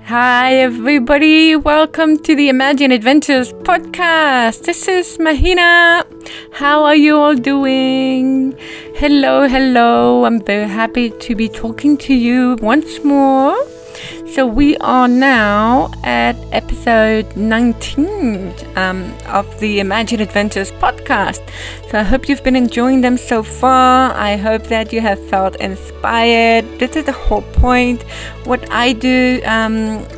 Hi everybody, welcome to the ImaginAdventures Podcast. This is Mahina. How are you all doing? Hello. I'm very happy to be talking to you once more. So we are now at episode 19 of the ImaginAdventures Podcast. So I hope you've been enjoying them so far. I hope that you have felt inspired. This is the whole point. What I do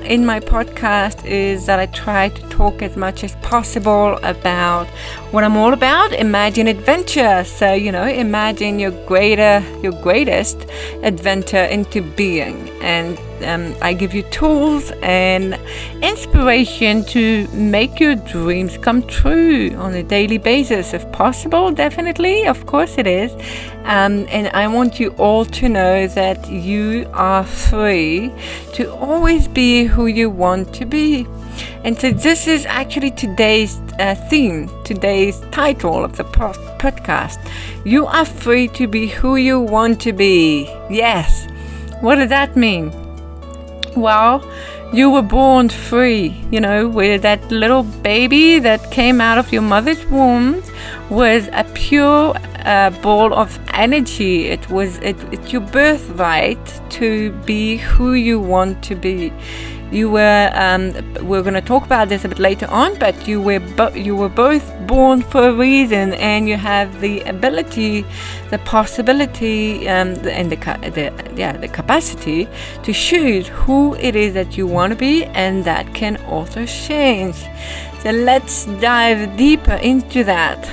in my podcast is that I try to talk as much as possible about what I'm all about, imagine adventure. So, imagine your greatest adventure into being. And I give you tools and inspiration to make your dreams come true on a daily basis, if possible. Definitely, of course it is. And I want you all to know that you are free to always be who you want to be. And so this is actually today's theme, today's title of the podcast. You are free to be who you want to be. Yes. What does that mean? Well, you were born free, where that little baby that came out of your mother's womb was a pure ball of energy. It's your birthright to be who you want to be. You were, we're going to talk about this a bit later on, but you were both born for a reason, and you have the ability, the possibility, and the capacity to choose who it is that you want to be, and that can also change. So let's dive deeper into that.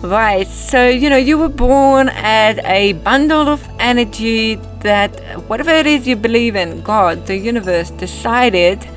Right, so you were born as a bundle of energy that whatever it is you believe in, God, the universe, decided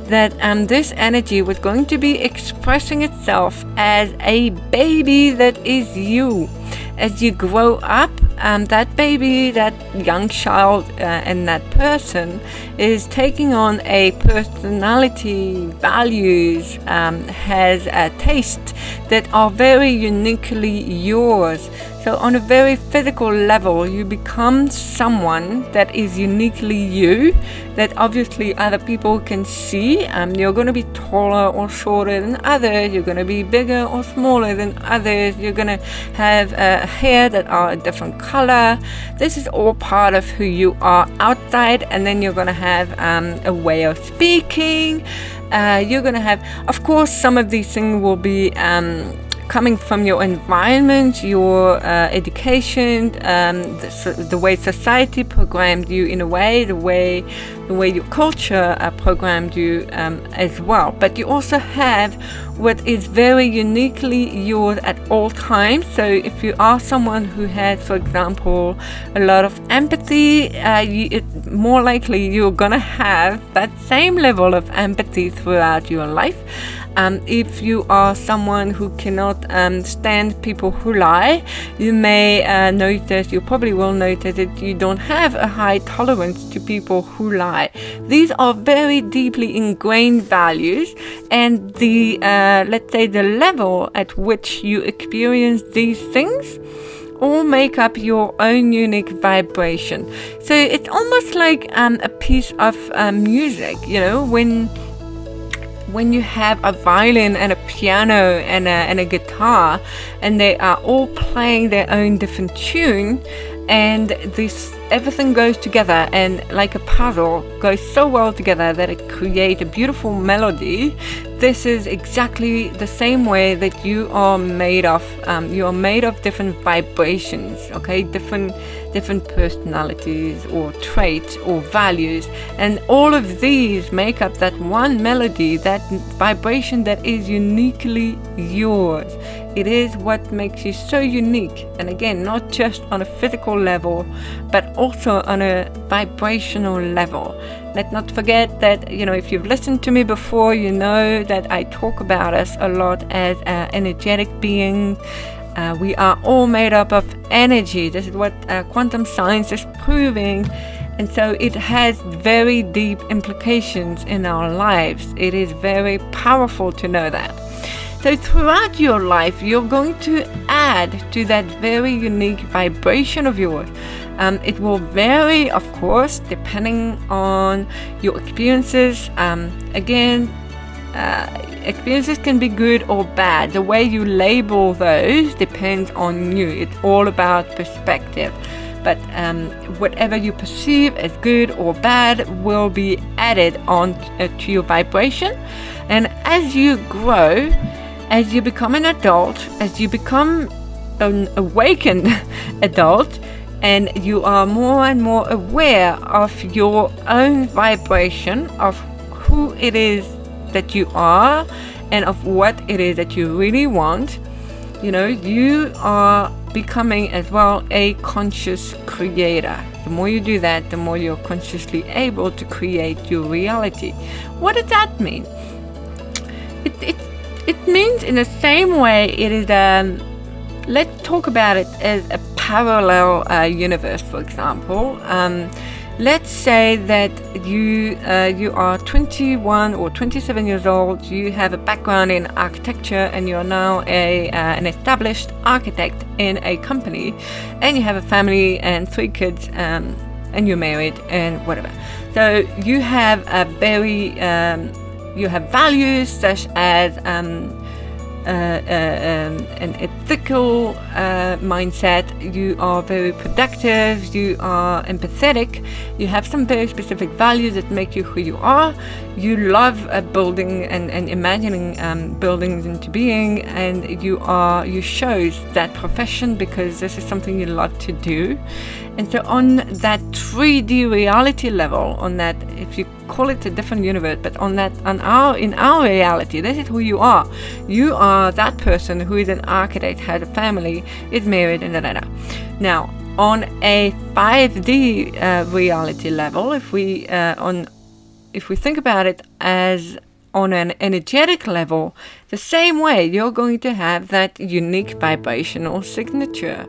that this energy was going to be expressing itself as a baby that is you. As you grow up, that baby, that young child, and that person is taking on a personality, values, has a taste that are very uniquely yours. So on a very physical level, you become someone that is uniquely you, that obviously other people can see. You're going to be taller or shorter than others. You're going to be bigger or smaller than others. You're going to have hair that are a different color. This is all part of who you are outside. And then you're going to have a way of speaking. You're going to have, of course, some of these things will be coming from your environment, your education, the way society programmed you in a way, the way your culture programmed you as well. But you also have what is very uniquely yours at all times. So if you are someone who has, for example, a lot of empathy, more likely you're going to have that same level of empathy throughout your life. If you are someone who cannot stand people who lie, you probably will notice that you don't have a high tolerance to people who lie. These are very deeply ingrained values, and the let's say the level at which you experience these things all make up your own unique vibration. So it's almost like a piece of music, when you have a violin and a piano and a guitar, and they are all playing their own different tune, and everything goes together and like a puzzle goes so well together that it creates a beautiful melody. This is exactly the same way that you are made of. You are made of different vibrations, okay? Different personalities or traits or values, and all of these make up that one melody, that vibration that is uniquely yours. It is what makes you so unique, and again, not just on a physical level, but also on a vibrational level. Let's not forget that, if you've listened to me before, you know that I talk about us a lot as energetic beings. We are all made up of energy. This is what quantum science is proving. And so it has very deep implications in our lives. It is very powerful to know that. So throughout your life, you're going to add to that very unique vibration of yours It will vary, of course, depending on your experiences. Experiences can be good or bad. The way you label those depends on you. It's all about perspective. But whatever you perceive as good or bad will be added on to your vibration. And as you grow, as you become an adult, as you become an awakened adult, and you are more and more aware of your own vibration, of who it is that you are, and of what it is that you really want, you are becoming as well a conscious creator. The more you do that, the more you're consciously able to create your reality. What does that mean? It means in the same way it is let's talk about it as a parallel universe, for example. Let's say that you are 21 or 27 years old, you have a background in architecture, and you are now an established architect in a company, and you have a family and 3 kids, and you're married and whatever. So you have you have values such as an ethical mindset. You are very productive, you are empathetic, you have some very specific values that make you who you are. You love building and imagining buildings into being, and you chose that profession because this is something you love to do. And so on that 3D reality level, on that, if you call it a different universe, but in our reality, this is who you are. You are that person who is an architect, has a family, is married, and da. Now, on a 5D reality level, if we think about it as on an energetic level, the same way, you're going to have that unique vibrational signature.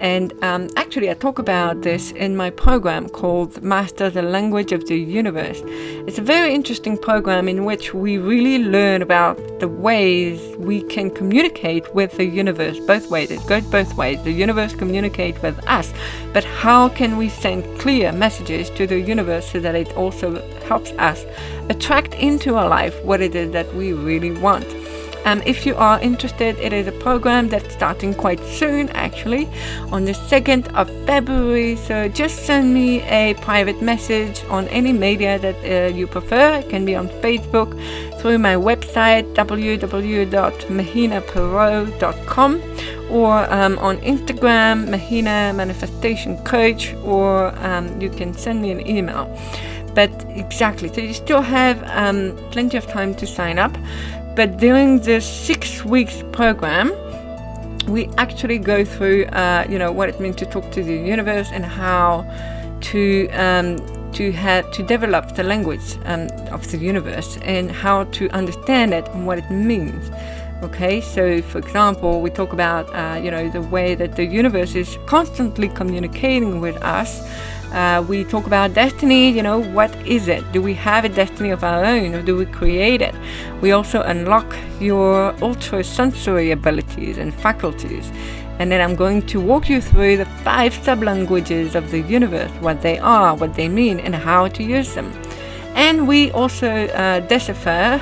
And actually, I talk about this in my program called Master the Language of the Universe. It's a very interesting program in which we really learn about the ways we can communicate with the universe, both ways. It goes both ways. The universe communicates with us, but how can we send clear messages to the universe so that it also helps us attract into our life what it is that we really want? If you are interested, it is a program that's starting quite soon, actually, on the 2nd of February. So just send me a private message on any media that you prefer. It can be on Facebook, through my website, www.mahinaperot.com, or on Instagram, Mahina Manifestation Coach, or you can send me an email. But exactly, so you still have plenty of time to sign up. But during this 6 weeks program, we actually go through, what it means to talk to the universe and how to develop the language of the universe and how to understand it and what it means. Okay, so for example, we talk about, the way that the universe is constantly communicating with us. We talk about destiny, what is it? Do we have a destiny of our own, or do we create it? We also unlock your ultra-sensory abilities and faculties. And then I'm going to walk you through the 5 sub-languages of the universe, what they are, what they mean, and how to use them. And we also decipher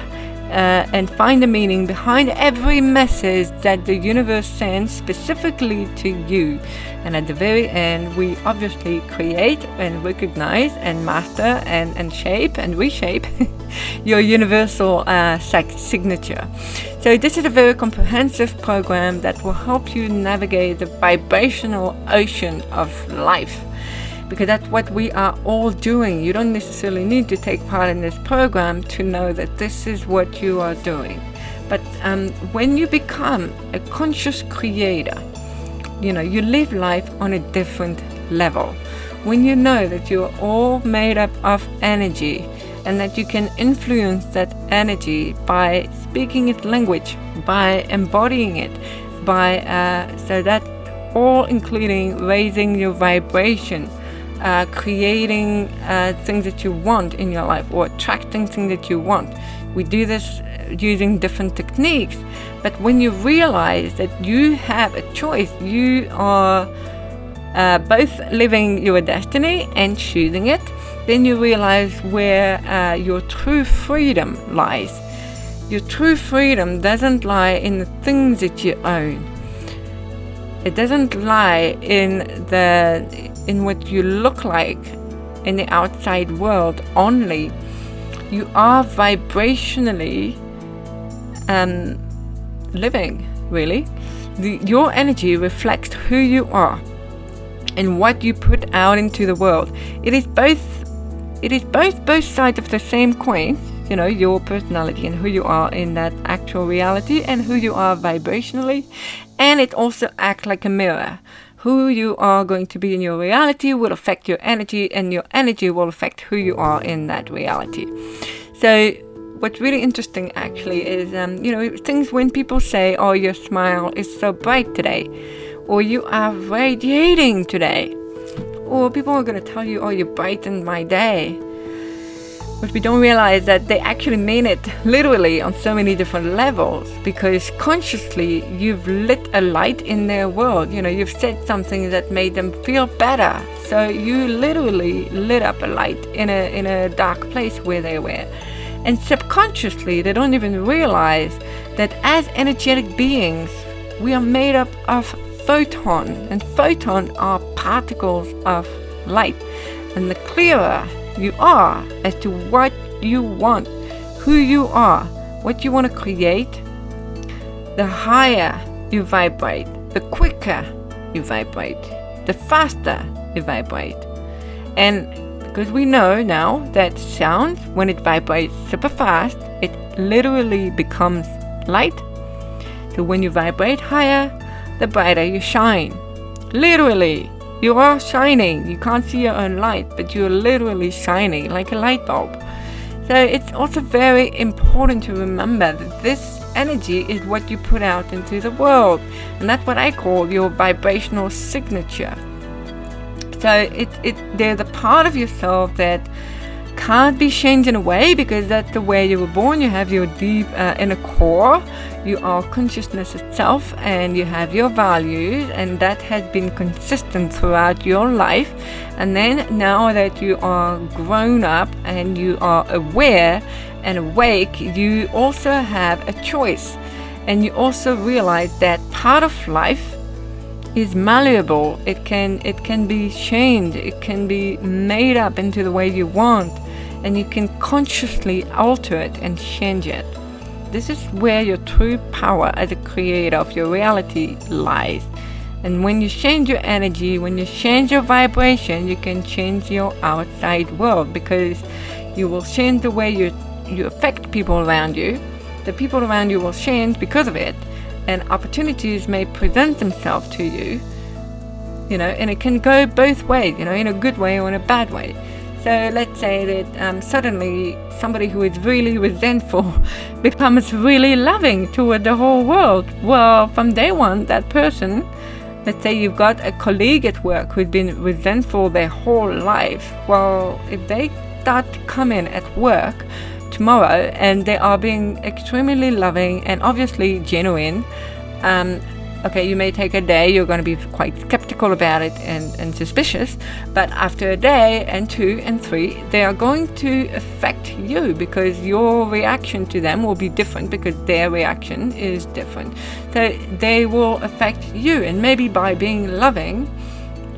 and find the meaning behind every message that the universe sends specifically to you. And at the very end, we obviously create and recognize and master and shape and reshape your universal signature. So this is a very comprehensive program that will help you navigate the vibrational ocean of life, because that's what we are all doing. You don't necessarily need to take part in this program to know that this is what you are doing. But when you become a conscious creator, you live life on a different level. When you know that you're all made up of energy and that you can influence that energy by speaking its language, by embodying it, so that all including raising your vibration, creating things that you want in your life, or attracting things that you want. We do this using different techniques, but when you realize that you have a choice, you are both living your destiny and choosing it, then you realize where your true freedom lies. Your true freedom doesn't lie in the things that you own. It doesn't lie in what you look like in the outside world only. You are vibrationally living, really. Your energy reflects who you are and what you put out into the world. It is both sides of the same coin, your personality and who you are in that actual reality and who you are vibrationally. And it also acts like a mirror. Who you are going to be in your reality will affect your energy, and your energy will affect who you are in that reality. So what's really interesting actually is, things when people say, oh, your smile is so bright today, or you are radiating today, or people are going to tell you, oh, you brightened my day. But we don't realize that they actually mean it literally on so many different levels, because consciously you've lit a light in their world. You've said something that made them feel better. So you literally lit up a light in a dark place where they were. And subconsciously they don't even realize that as energetic beings, we are made up of photon, and photon are particles of light. And the clearer you are as to what you want, who you are, what you want to create, the higher you vibrate, the quicker you vibrate, the faster you vibrate. And because we know now that sound, when it vibrates super fast, it literally becomes light. So when you vibrate higher, the brighter you shine. Literally. You are shining. You can't see your own light, but you're literally shining like a light bulb. So it's also very important to remember that this energy is what you put out into the world. And that's what I call your vibrational signature. So there's a part of yourself that can't be changed in a way, because that's the way you were born. You have your deep inner core. You are consciousness itself, and you have your values, and that has been consistent throughout your life. And then now that you are grown up and you are aware and awake, you also have a choice, and you also realize that part of life is malleable. It can be changed. It can be made up into the way you want, and you can consciously alter it and change it. This is where your true power as a creator of your reality lies. And when you change your energy, when you change your vibration, you can change your outside world, because you will change the way you affect people around you. The people around you will change because of it, and opportunities may present themselves to you, and it can go both ways, in a good way or in a bad way. So let's say that suddenly somebody who is really resentful becomes really loving toward the whole world. Well, from day one, that person, let's say you've got a colleague at work who's been resentful their whole life. Well, if they start to come in at work tomorrow and they are being extremely loving and obviously genuine, okay, you may take a day, you're going to be quite skeptical about it and suspicious, but after a day and 2 and 3, they are going to affect you, because your reaction to them will be different, because their reaction is different. So they will affect you, and maybe by being loving,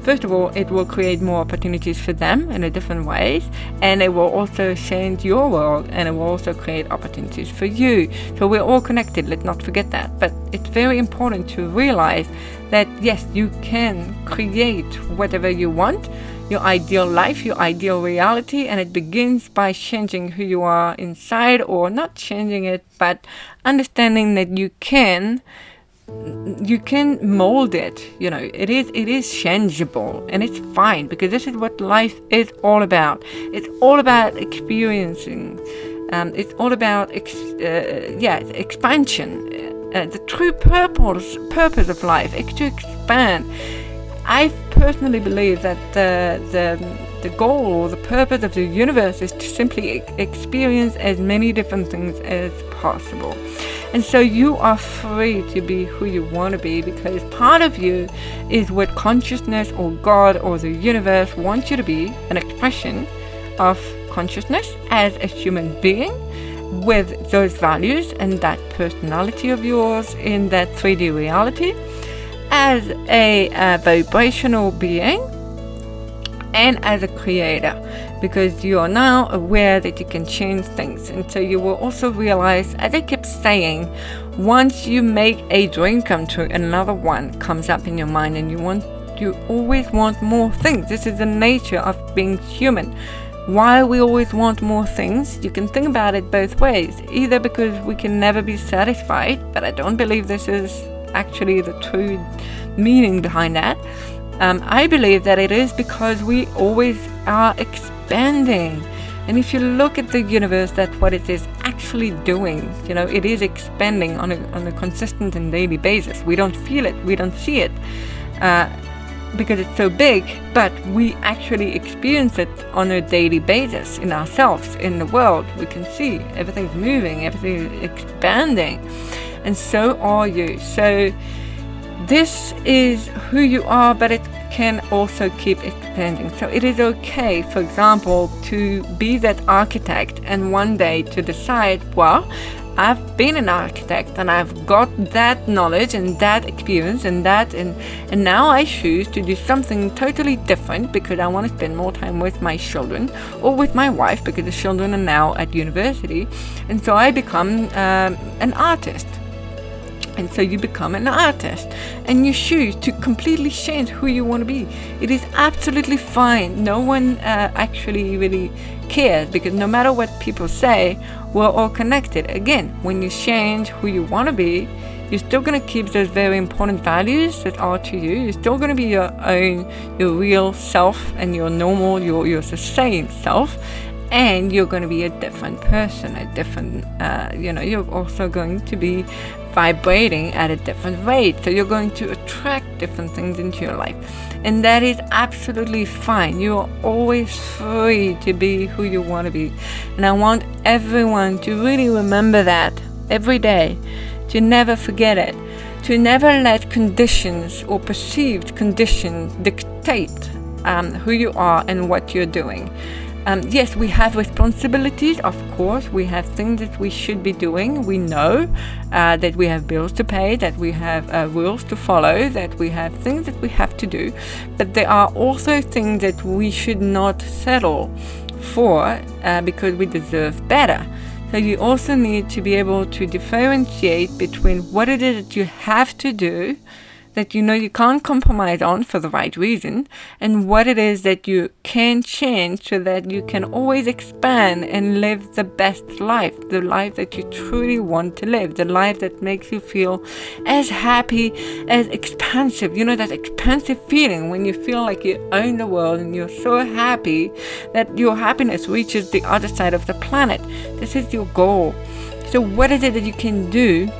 first of all, it will create more opportunities for them in a different ways, and it will also change your world, and it will also create opportunities for you. So we're all connected, let's not forget that. But it's very important to realize that yes, you can create whatever you want, your ideal life, your ideal reality, and it begins by changing who you are inside, or not changing it, but understanding that you can mold it. It is changeable, and it's fine, because this is what life is all about. It's all about experiencing. It's all about expansion. The true purpose of life is to expand. I personally believe that the goal or the purpose of the universe is to simply experience as many different things as possible. And so you are free to be who you want to be, because part of you is what consciousness or God or the universe wants you to be, an expression of consciousness as a human being with those values and that personality of yours in that 3D reality, as a vibrational being and as a creator, because you are now aware that you can change things. And so you will also realize, as I kept saying, once you make a dream come true, another one comes up in your mind, and you always want more things. This is the nature of being human. Why we always want more things, you can think about it both ways. Either because we can never be satisfied, but I don't believe this is actually the true meaning behind that. I believe that it is because we always are expanding. And if you look at the universe, that's what it is actually doing. It is expanding on a consistent and daily basis. We don't feel it, we don't see it, because it's so big, but we actually experience it on a daily basis in ourselves, in the world. We can see everything's moving, everything's expanding, and so are you. So this is who you are, but it can also keep expanding. So it is okay, for example, to be that architect and one day to decide, well, I've been an architect and I've got that knowledge and that experience and now I choose to do something totally different because I want to spend more time with my children or with my wife, because the children are now at university, and so I become an artist. And so you become an artist and you choose to completely change who you want to be. It is absolutely fine. No one actually really cares, because no matter what people say, we're all connected. Again, when you change who you want to be, you're still going to keep those very important values that are to you. You're still going to be your real self and your normal, your same self. And you're going to be a different person, you're also going to be vibrating at a different rate. So you're going to attract different things into your life. And that is absolutely fine. You are always free to be who you want to be. And I want everyone to really remember that every day, to never forget it, to never let conditions or perceived conditions dictate who you are and what you're doing. Yes, we have responsibilities, of course. We have things that we should be doing. We know that we have bills to pay, that we have rules to follow, that we have things that we have to do. But there are also things that we should not settle for because we deserve better. So you also need to be able to differentiate between what it is that you have to do, that you can't compromise on for the right reason, and what it is that you can change so that you can always expand and live the best life, the life that you truly want to live, the life that makes you feel as happy, as expansive. That expansive feeling when you feel like you own the world and you're so happy that your happiness reaches the other side of the planet. This is your goal. So what is it that you can do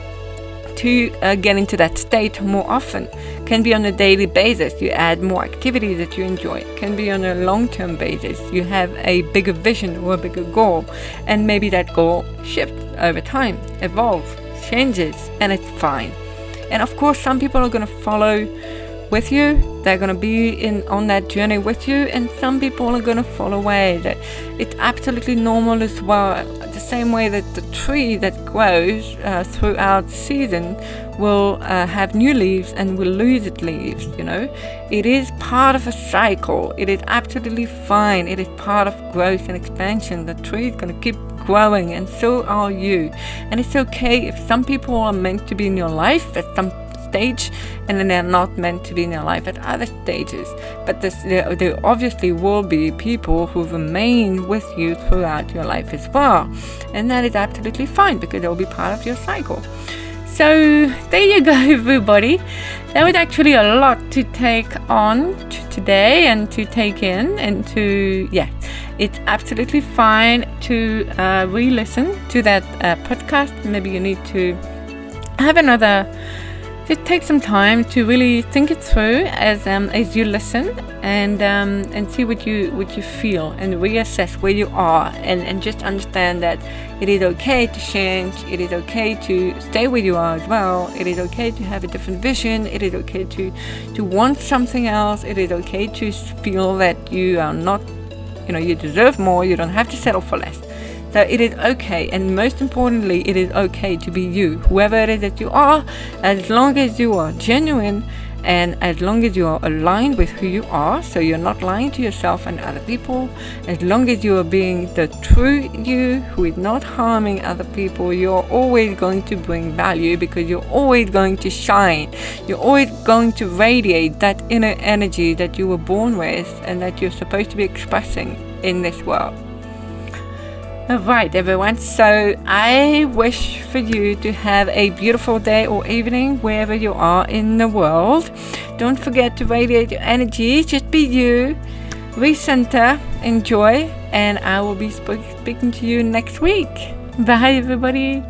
to get into that state more often? Can be on a daily basis. You add more activities that you enjoy. Can be on a long-term basis. You have a bigger vision or a bigger goal, and maybe that goal shifts over time, evolves, changes, and it's fine. And of course, some people are going to follow with you. They're going to be on that journey with you, and some people are going to fall away. That it's absolutely normal as well. The same way that the tree that grows throughout season will have new leaves and will lose its leaves. It is part of a cycle. It is absolutely fine. It is part of growth and expansion. The tree is going to keep growing, and so are you. And it's okay if some people are meant to be in your life at some stage, and then they're not meant to be in your life at other stages. But there obviously will be people who remain with you throughout your life as well, and that is absolutely fine, because they'll be part of your cycle. So there you go, everybody. That was actually a lot to take on today and to take in, and it's absolutely fine to re-listen to that podcast. Maybe you need to have another just take some time to really think it through as you listen, and see what you feel, and reassess where you are, and just understand that it is okay to change. It is okay to stay where you are as well. It is okay to have a different vision. It is okay to want something else. It is okay to feel that you are not, you deserve more. You don't have to settle for less. So it is okay, and most importantly, it is okay to be you, whoever it is that you are, as long as you are genuine, and as long as you are aligned with who you are, so you're not lying to yourself and other people, as long as you are being the true you who is not harming other people, you're always going to bring value, because you're always going to shine. You're always going to radiate that inner energy that you were born with and that you're supposed to be expressing in this world. Alright, everyone, so I wish for you to have a beautiful day or evening wherever you are in the world. Don't forget to radiate your energy. Just be you, recenter, enjoy, and I will be speaking to you next week. Bye, everybody.